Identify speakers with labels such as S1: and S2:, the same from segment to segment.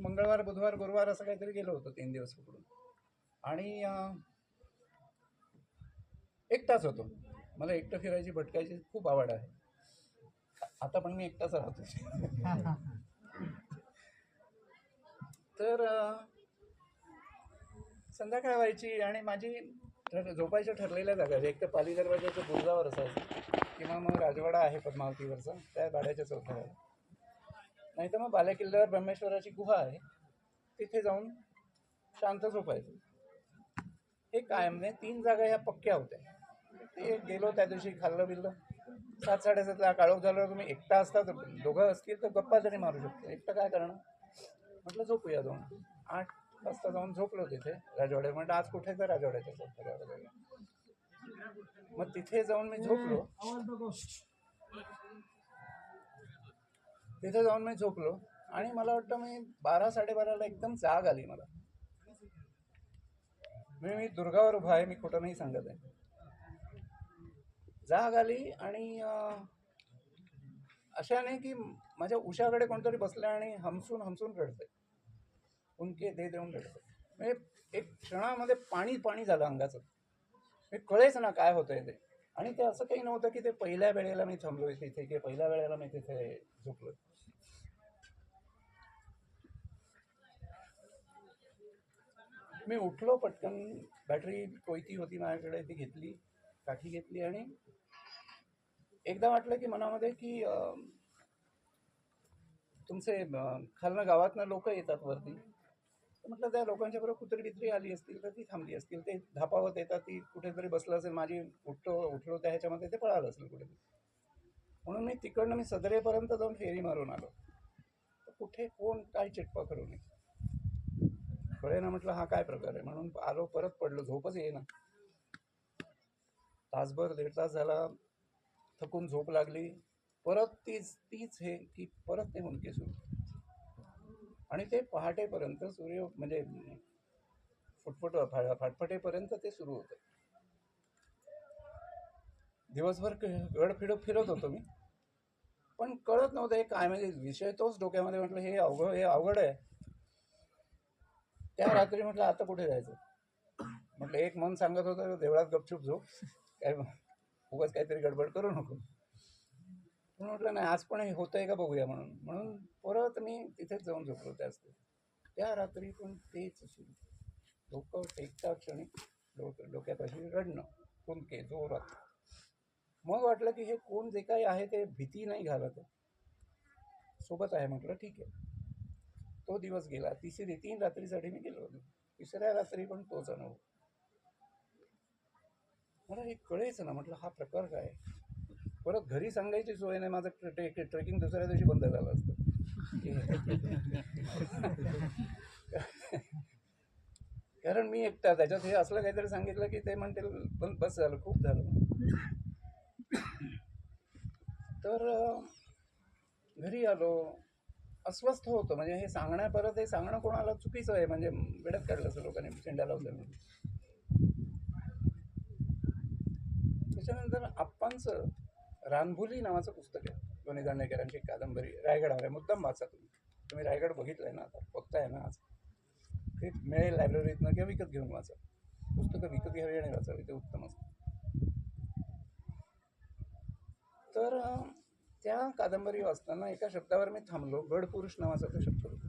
S1: मंगळवार बुधवार गुरुवार असं काहीतरी गेलो होतो 3 दिवस पकडून. आणि एकटाच होतो. मला एकटं फिरायची भटकायची खूप आवड आहे. आता पण मी एकटाच राहतो. तर संध्याकाळ व्हायची आणि माझी झोपायच्या ठरलेल्या जागा एक तर पाली दरवाजाच्या बुरुजावर असायचं किंवा मग राजवाडा आहे पद्मावतीवरचा त्या गाड्याच्या चौथऱ्यावर, नाही तर मग बालेकिल्ल्यावर ब्रह्मेश्वराची गुहा आहे तिथे जाऊन शांत झोपायचं. हे काय म्हणजे 3 जागा ह्या पक्क्या होत्या. ते गेलो त्या दिवशी, खाल्लं बिल्लं, 7-7:30ला काळोख झाल्यावर तुम्ही एकटा असता तर दोघं असतील तर गप्पा तरी मारू शकतो, एकटं काय करणार. म्हटलं झोपूया जाऊन. 8 वाजता जाऊन झोपलो तिथे राजवाड्यात. म्हटलं आज कुठे तर राजवाड्याच्या चौथऱ्यावर. मग तिथे जाऊन मी झोपलो. तिथे जाऊन मी झोपलो आणि मला वाटतं मी 12-12:30ला एकदम जाग आली मला. मी दुर्गावर उभा आहे, मी खोटं नाही सांगत आहे. जाग आली आणि अशा नाही की माझ्या उशाकडे कोणतरी बसलं आणि हमसून हमसून रडतंय, उनके दे देऊन रडतंय. म्हणजे एक क्षणामध्ये पाणी पाणी झालं अंगाचं. मी कळेच ना काय होतंय ते. आणि ते असं काही नव्हतं की ते पहिल्या वेळेला मी थांबलोय तिथे की पहिल्या वेळेला मी तिथे झोपलोय. मी उठलो पटकन, बॅटरी कोयती होती माझ्याकडे ती घेतली, काठी घेतली आणि एकदा वाटलं की मनामध्ये की तुमचे खालनं गावातनं लोक येतात वरती. म्हटलं त्या लोकांच्या बरोबर कुत्री बित्री आली असतील तर ती थांबली असतील, ते धापावत येतात, ती कुठेतरी बसलं असेल, माझी उठलो त्या ह्याच्यामध्ये ते पळालं असेल कुठेतरी. म्हणून मी तिकडनं मी सदरेपर्यंत जाऊन फेरी मारून आलो. तर कुठे कोण काय चिटपा करू नये कळे ना. म्हटलं हा काय प्रकार आहे म्हणून आलो, परत पडलो, झोपच येईना. तासभर 1.5 तास झाला, थकून झोप लागली. परत तीच हे की परत ते मुंडके सुरू. आणि ते पहाटेपर्यंत सूर्य म्हणजे फाटफटेपर्यंत ते सुरू होतं. दिवसभर गड फिरत होतो मी, पण कळत नव्हतं हे काय, म्हणजे विषय तोच डोक्यामध्ये. म्हटलं हे अवघड आहे. त्या रात्री म्हटलं आता कुठे जायचं. म्हटलं एक मन सांगत होतं देवळात गपचूप झोप, काय उगाच काहीतरी गडबड करू नको. म्हणून म्हटलं नाही आज पण हे होतंय का बघूया म्हणून परत मी तिथेच जाऊन झोपलो. त्या रात्री पण तेच सुरू. डोकं टेकता क्षणी डोक्यापाशी रडणं, कुंदके जोरात. मग वाटलं की हे कोण जे काही आहे ते भीती नाही घालत सोबत आहे. म्हटलं ठीक आहे. तो दिवस गेला. 3 रात्रीसाठी मी गेलो होतो. 3ऱ्या रात्री पण तोच अनुभव. मला हे कळेच ना. म्हटलं हा प्रकार काय. परत घरी सांगायची सोय नाही. माझं ट्रेकिंग दुसऱ्या दिवशी बंद झालं असतं. कारण मी एकटा, त्याच्यात हे असलं काहीतरी सांगितलं की ते म्हणतील बस झालं, खूप झालं. तर घरी आलो, अस्वस्थ होतो. म्हणजे हे परत हे सांगणं कोणाला चुकीचं आहे, म्हणजे वेड्यात काढलं असं लोकांनी शेंड्या लावल्या म्हणून. त्याच्यानंतर आप्पांचं रानभुली नावाचं पुस्तक आहे, दोन्ही दांडेकरांची कादंबरी. रायगडावर आहे, मुद्दाम वाचा तुम्ही रायगड बघितलंय ना, आता बघताय ना आज. ते मिळेल लायब्ररीतनं किंवा विकत घेऊन वाचा. पुस्तकं विकत घ्यावी आणि वाचावी, ते उत्तम असतं. तर त्या कादंबरी वाचताना एका शब्दावर मी थांबलो. गडपुरुष नावाचा तो शब्द होता.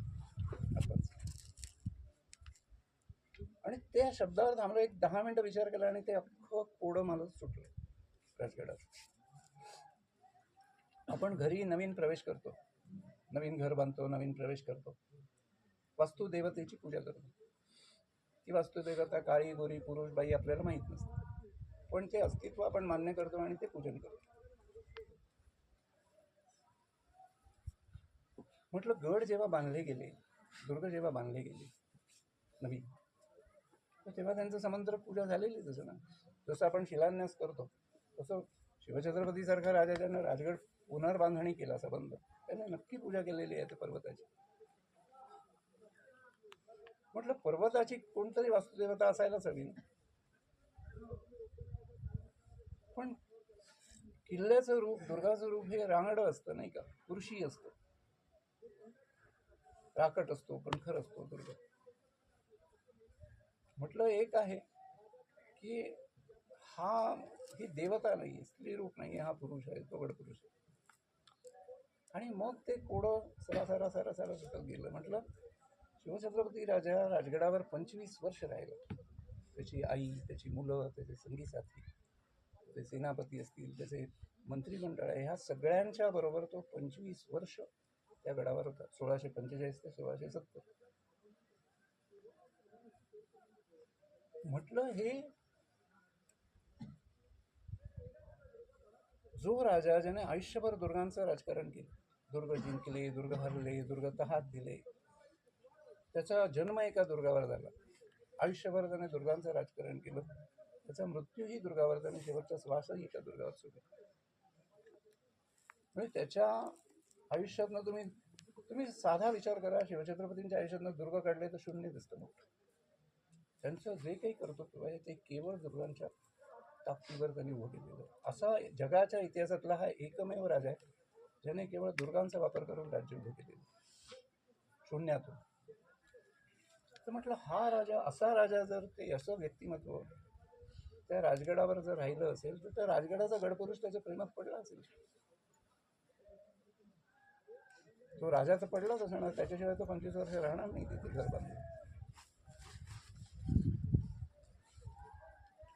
S1: आणि त्या शब्दावर थांबलो, एक 10 मिनिटं विचार केला आणि ते अख्खं कोडं मला सुटलं. राजगडात आपण घरी नवीन प्रवेश करतो, नवीन घर बांधतो, नवीन प्रवेश करतो, वास्तुदेवतेची पूजा करतो. ती वास्तुदेवता काळी गोरी पुरुष बाई आपल्याला माहीत नसते, पण ते अस्तित्व आपण मान्य करतो आणि ते पूजन करतो. म्हटलं गड जेव्हा बांधले गेले, दुर्ग जेव्हा बांधले गेले नवीन, तर तेव्हा त्यांचं समंत्र पूजा झालेली. तसं ना, जसं आपण शिलान्यास करतो तसं शिवछत्रपतीसारखा राजा ज्यानं राजगड पुनर्बांधणी केला संबंध, त्याने नक्की पूजा केलेली आहे त्या पर्वताची. म्हटलं पर्वताची कोणतरी वास्तुदेवता असायलाच हवी. पण किल्ल्याचं रूप, दुर्गाचं रूप हे रांगडं असतं नाही का, पुरुषी असतं. राकट असतो पण खरं असतो दुर्ग. म्हटलं एक आहे की ही देवता नाही, स्त्री रूप नाही, हा पुरुष आहे, तो गडपुरुष आहे. आणि मग ते कोडं सरा सुटत गेलं. म्हटलं शिवछत्रपती राजा राजगडावर 25 वर्ष राहिला. त्याची आई, त्याची मुलं, त्याचे संगी साथी, त्याचे सेनापती असतील, त्याचे मंत्रिमंडळ आहे, ह्या सगळ्यांच्या बरोबर तो 25 वर्ष त्या गडावर होता. 1645 ते 1670. म्हटलं हे जो राजा ज्याने आयुष्यभर दुर्गांचं राजकारण केलं, दुर्ग जिंकले, दुर्ग हरले, दुर्ग तहात दिले, त्याचा जन्म एका दुर्गावर झाला, आयुष्यभर त्याने दुर्गांचं राजकारण केलं, त्याचा मृत्यूही दुर्गावर, त्याने शेवटचा श्वासही एका दुर्गावर सोडला. म्हणजे त्याच्या आयुष्यातनं तुम्ही साधा विचार करा, शिवछत्रपतींच्या आयुष्यातनं दुर्ग काढले तर शून्य दिसतं मोठं. त्यांचं जे काही कर्तृत्व आहे ते केवळ दुर्गांच्या ताकदीवर त्यांनी उभं केलेलं. असा जगाच्या इतिहासातला हा एकमेव राजा आहे ज्याने केवळ दुर्गांचा वापर करून राज्य उभं केलेलं शून्यातून. तर म्हटलं हा राजा, असा राजा जर ते असं व्यक्तिमत्व त्या राजगडावर जर राहिलं असेल तर त्या राजगडाचा गडपुरुष त्याच्या प्रेमात पडला असेल. तो राजाचं पडलाच असणार, त्याच्याशिवाय तो 25 वर्ष राहणार नाही तिथे घर बांधून.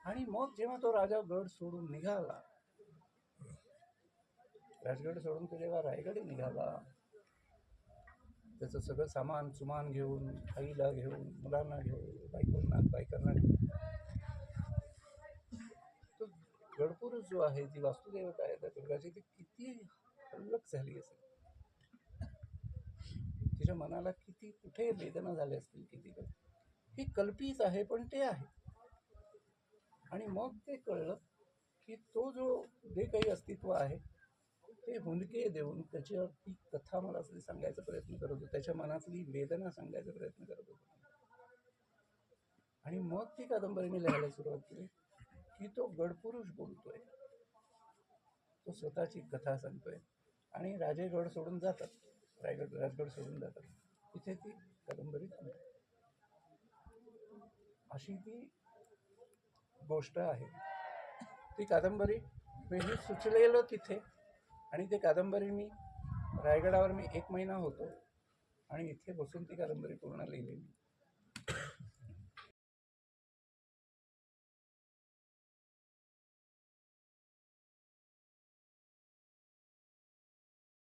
S1: आणि मग जेव्हा तो राजा गड सोडून निघाला, राजगड सोडून तो जेव्हा रायगड निघाला, त्याचं सगळं सामान सुमान घेऊन, आईला घेऊन, मुलांना घेऊन, बायकांना घेऊन, तो गडपुरुष जो आहे, ती वास्तुदेवता आहे त्या दुर्गाची, ती किती हल्लक झाली असेल, तिच्या मनाला किती कुठे वेदना झाल्या असतील, किती ही कल्पित आहे पण ते आहे. आणि मग ते कळलं की तो जो जे काही अस्तित्व आहे ते हुंदके देऊन त्याच्यावर ती कथा मला सांगायचा प्रयत्न करत होतो, त्याच्या मनातली वेदना सांगायचा प्रयत्न करत होतो. आणि मग ती कादंबरी मी लिहायला सुरुवात केली की तो गडपुरुष बोलतोय, तो स्वतःची कथा सांगतोय आणि राजेगड सोडून जातात, राजगड सोडून जातात, तिथे ती कादंबरी थांबते. अशी ती गोष्ट आहे. ती कादंबरी मी सुचलेलं तिथे, आणि ती कादंबरी मी रायगडावर 1 महिना होतो आणि इथे बसून ती कादंबरी पूर्ण लिहिली.